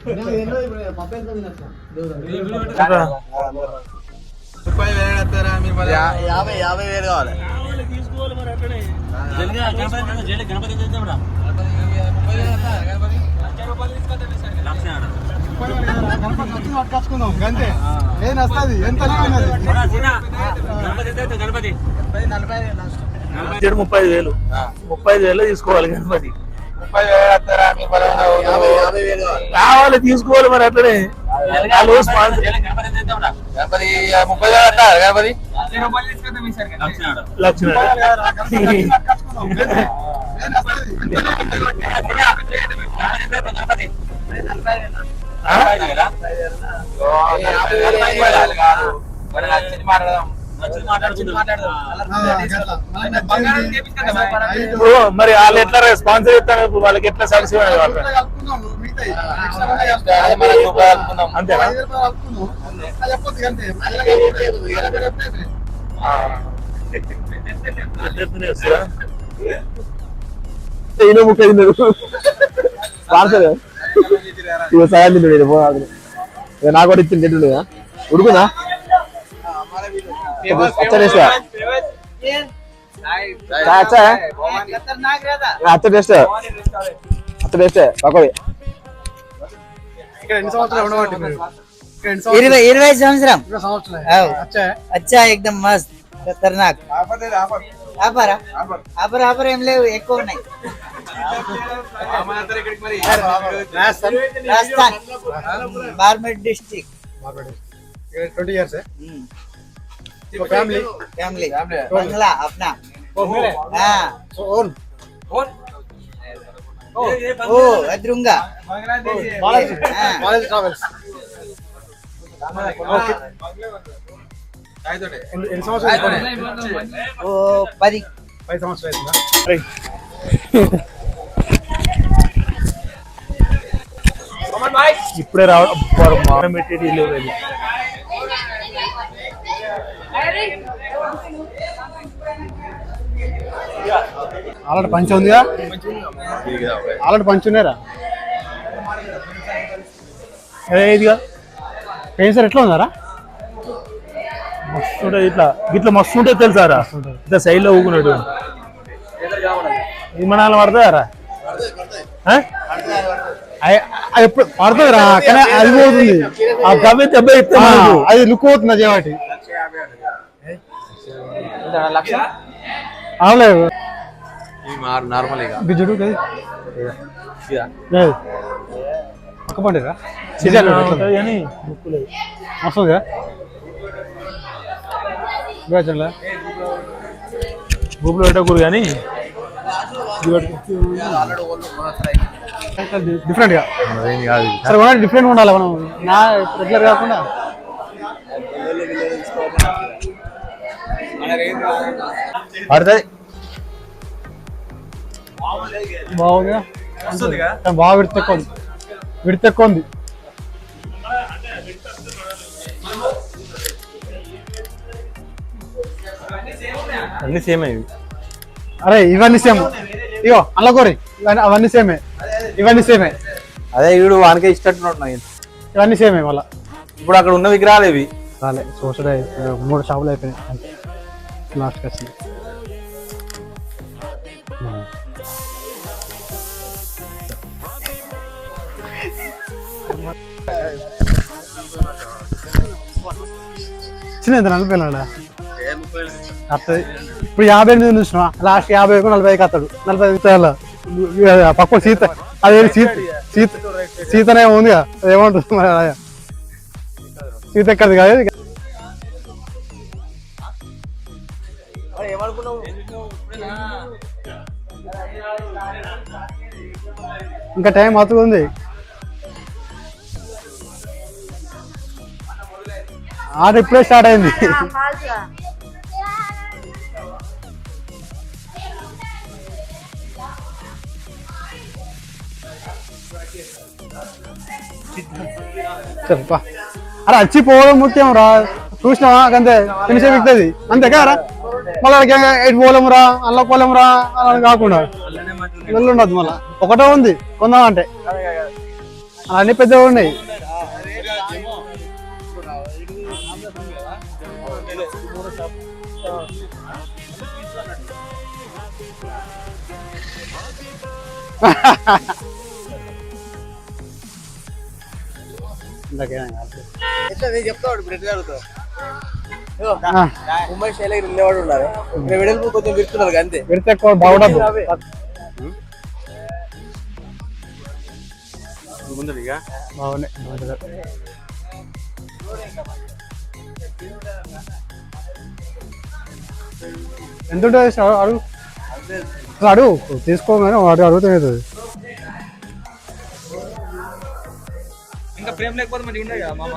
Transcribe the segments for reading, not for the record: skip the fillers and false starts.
50,000 కావాలి. అంతే ఏం వస్తుంది ఎంత 35,000 తీసుకోవాలి గణపతి. 50,000 కావాలి తీసుకోవాలి మరి అట్లనే గణపతి 30,000 గణపతి లక్ష మరి వాళ్ళు ఎట్లా స్పాన్సర్ ఇస్తారు, వాళ్ళకి ఎట్లా సాటిస్ఫై అంతేనా? ముక్క వాడతాడు ఇక సగం తింటాడు పోదు. నాకు కూడా ఇచ్చింది తింటుండగా ఉడుకుందా अच्छा टेस्ट है अच्छा है अच्छा टेस्ट है अच्छा टेस्ट है पकोड़ी 20 సంవత్సరం अच्छा एकदम मस्त खतरनाक ఆఫర్ ఏం లేవు, ఎక్కువ ఉన్నాయి. రాజస్థాన్ బార్మేర్ డిస్ట్రిక్ట్ 20 years है फैमिली बंगला अपना ओ अद्रुंगा ट्रैवल्स ओ 10 సంవత్సరాలు ఇప్పుడే రావడం మెటీరియల్ ఆల్రెడీ పంచి ఉందిగా, ఆల్రెడీ పంచి ఉన్నారా ఇదిగా పెన్సర్ ఎట్లా ఉందారా? మస్తు ఉంటుంది, ఇట్లా ఇట్లా మస్తు ఉంటుంది తెలుసారా, ఇట్లా సైడ్ లో ఊకున్నాడు. విమానాలు పడతాయారా? ఎప్పుడు పడుతుంది రా, కానీ అది పోతుంది, ఆ గవ్వే దెబ్బ ఇస్తే అది లుక్ అవుతుంది అదేవాటి అవలేదు బిజుడు పక్క పండిరా కానీ ముక్కులేదు వస్తుందిగా గ్రూప్లో పెట్టకూడదు కానీ డిఫరెంట్ గా సరే డిఫరెంట్ ఉండాలి, మనం నా రెగ్యులర్ కాకుండా. పడుతుంది బాగుందిగా, బాగా విడతెక్కువ ఉంది. అన్ని సేమ్ అయ్యి. అరే ఇవన్నీ సేమ్, ఇగో అల్లకూరి అవన్నీ సేమే, ఇవన్నీ సేమే. అదే వీడు వానికే ఇష్టట్టున్నాయి, ఇవన్నీ సేమే. మళ్ళీ ఇప్పుడు అక్కడ ఉన్న విగ్రహాలు ఇవి రాలే, సోషడే 3 షాపులు అయిపోయినాయి అంతే, లాస్ట్కి వచ్చింది. చిన్న 40 అత్తది. ఇప్పుడు 50 చూసినా, లాస్ట్ 50 40 అత్తాడు. 45 పక్క సీత, అదే సీతనే ఉందిగా, ఏమంటుంది సీత ఎక్కడిది కాదు. ఇంకా టైం అవుతుంది, ఆట ఇప్పుడే స్టార్ట్ అయింది. చెప్పా అరే వచ్చిపోవడం ముఖ్యం రా, చూసినావా అంతే ఫినిష్ అయిపోతుంది అంతే కదా. మళ్ళీ ఎటు పోలేము రా, అల్ల పోలేము రా అని కాకుండా వెళ్ళుండదు. మళ్ళీ ఒకటే ఉంది కొందామంటే అన్ని పెద్దగా ఉన్నాయి. చెప్తాడు ఇప్పుడు ఎట్లా అడుగుతావు ముంబై శైలి నిలబడి ఉన్నారు వెడల్పు కొంచెం విరుతున్నారు అంతే. పెడితే ఎక్కువ బాగుండదు. బాగున్నాయి. ఎంత ఉంటుంది అడుగు అడుగు తీసుకోగానే వాడు అడుగుతుంది. ఇంకా ప్రేమ లేకపోతే మరి ఉన్నాయి కదా మామ.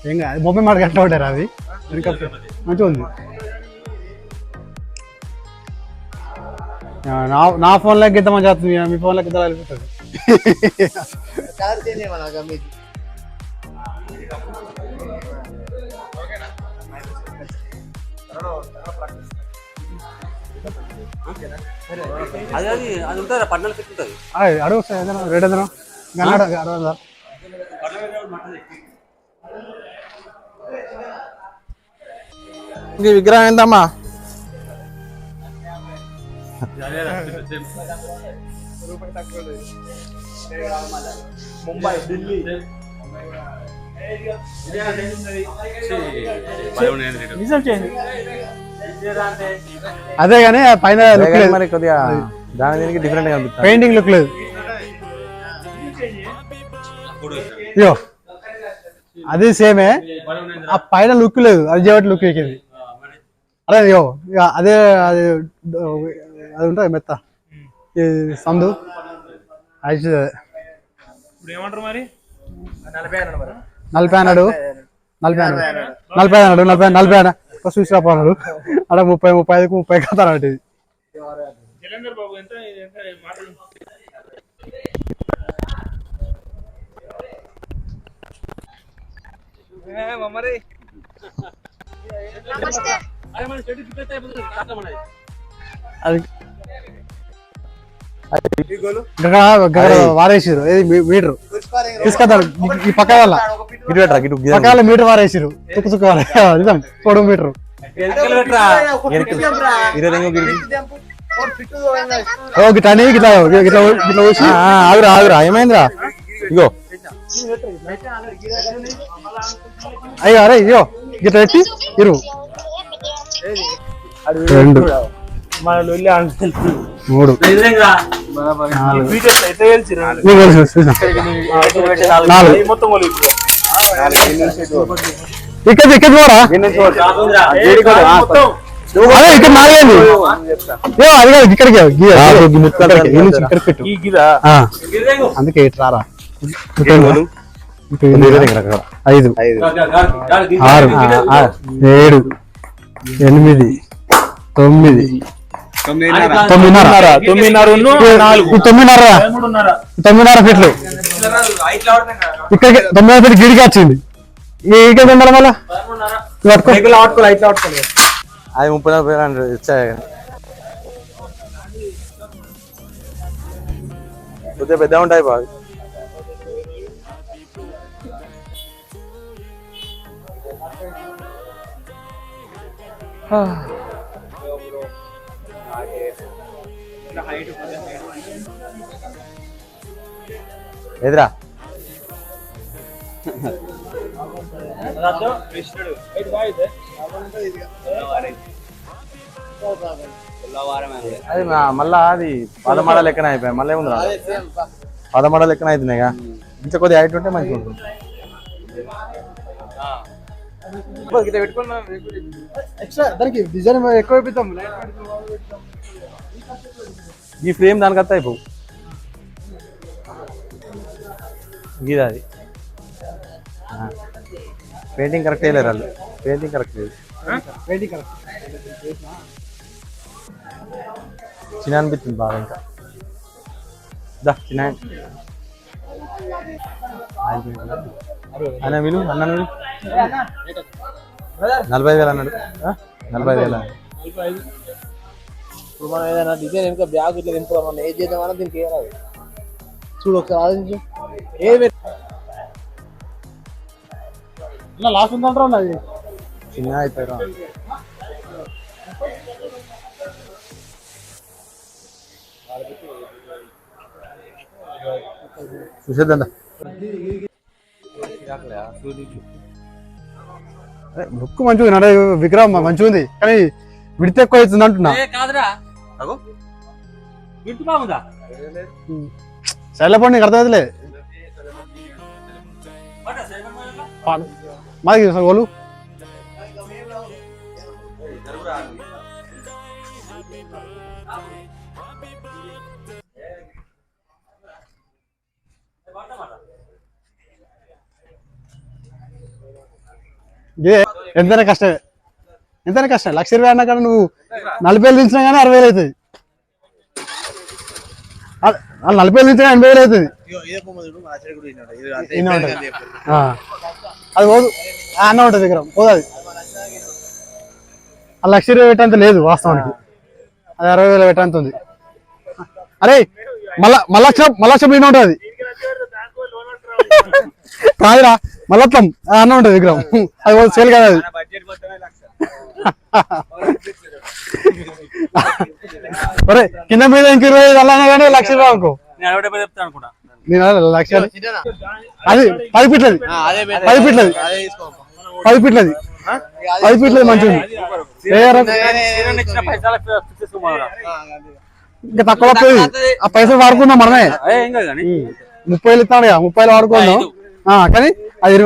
ఏం కాదు, బొమ్మ మాట గట్లా ఉంటారు అవి. ఇంకా మంచిగా ఉంది. నా ఫోన్లోకి గిద్ద మంచి వస్తుంది, మీ ఫోన్లోకి గిద్ద వెళ్ళిపోతుంది. కలర్ చేంజ్ ఏమన్నా మీకు అది ఉంటుంది పట్టణాలు పెట్టుకుంటుంది. అడుగు రేట్ ఎంత అడగదా? ఈ విగ్రహం ఏందమ్మా? ముంబై, ఢిల్లీ. అదే కానీ పైన మరి కొద్దిగా దాని దీనికి డిఫరెంట్ గా అనిపిస్తుంది. పెయింటింగ్ లుక్ లేదు. అయ్యో అది సేమే, ఆ పైన లుక్ లేదు. అది చేయబట్టి లుక్ ఎక్కింది. అదే అయ్యో అదే అది అది ఉంటుంది మెత్త సందు అది ఏమంటారు మరి? 40 అన్నాడు. 40 అన్నాడు. చూసి రాపన్నాడు. అక్కడ 30, 35కు 30 కథ అన్నట్టు. జలంధర్ బాబు ఎంత మాటలు వారేసారు. మీటర్ తీసుకొద్దాడు ఈ పక్క వల్ల పక్క వాళ్ళ మీటర్ వారేసారు. చుక్క చుక్క నిజం పొడవు మీటర్. గిట్లా గిట్లా గిట్లా వచ్చి ఆగురా ఆగురా ఏమైందిరా? ఇగో అయ్యో అరే ఇయ్యో గిట్లా పెట్టి ఇరు 2 3 ఇక్కడ ఇక్కడ పోరా అదే ఇక్కడ 4 అయింది. అది కాదు ఇక్కడికి ఇక్కడ పెట్టు. అందుకే ఇటు రారా. 5 6 7 8 9 9.5 ఫీట్లు ఇక్కడికి 9 ఫీట్ గిడికి వచ్చింది. ఇక్కడ ఉండాలి మళ్ళా అది 30 ఇచ్చాయి. కొద్దిగా పెద్ద ఉంటాయి బాగా. ఎదురా అది మళ్ళా అది పదమాడ లెక్కన అయిపోయాయి. మళ్ళీ ఏముంది పదమాడ లెక్కన అవుతున్నాయిగా. ఇంకా కొద్దిగా హైట్ ఉంటే మంచిగా ఉంటుంది. దానికి డిజైన్ ఎక్కువ అయిపోతాం. ఈ ఫ్రేమ్ దానికి వస్తా అయిపో గీదా అది పెయింటింగ్ కరెక్ట్ వేయలేరు వాళ్ళు. పెయింటింగ్ కరెక్ట్ లేదు. చిన్న అనిపిస్తుంది బాగా. ఇంకా చిన్న అన్న విలు అన్న 45,000 అన్నాడు. 45,000 ఇప్పుడు మనం ఏదైనా డిజైన్ ఇంకా బ్యాగ్ ఇట్లా దింపుదాం ఏది చేద్దామన్నా దీనికి చూడు ఒకసారి ఆలోచించు. అన్న లాస్ట్ ఉందంటారా ఉన్నది చిన్న అయిపోయారు చూసేద్దా లుక్ మంచిగా ఉంది విగ్రహం మంచిగా ఉంది కానీ విడితే ఎక్కువ అవుతుంది అంటున్నా కాదురా వింటు బాగుందా చల్లపండి నీకు అర్థమవుతలే మాది వాళ్ళు ఎంతైనా కష్టమే ఎంతైనా కష్టం 1,20,000 అన్నా కానీ నువ్వు 40,000 దించినా కానీ 60,000 అవుతుంది 40,000 దించినా 80,000 అవుతుంది అది పోదు అన్న ఉంటుంది విగ్రహం పోదు అది 1,20,000 పెట్టేంత లేదు వాస్తవానికి అది 60,000 పెట్టేంత ఉంది అరే మళ్ళీ మీద ఉంటుంది కాదురా మళ్ళీ అన్న ఉంటుంది విగ్రహం అది సేల్ కాదు అది ఒరే కింద మీద ఇంక 25 అలానే కానీ 1,00,000 అనుకో నేను 1,00,000 అది 10 ఫీట్లది 10 ఫీట్లది మంచిది ఇంకా తక్కువ ఆ పైసలు వాడుకున్నాం మనమే 30,000 ఇస్తాడు 30,000 వాడుకున్నాం కానీ అది 20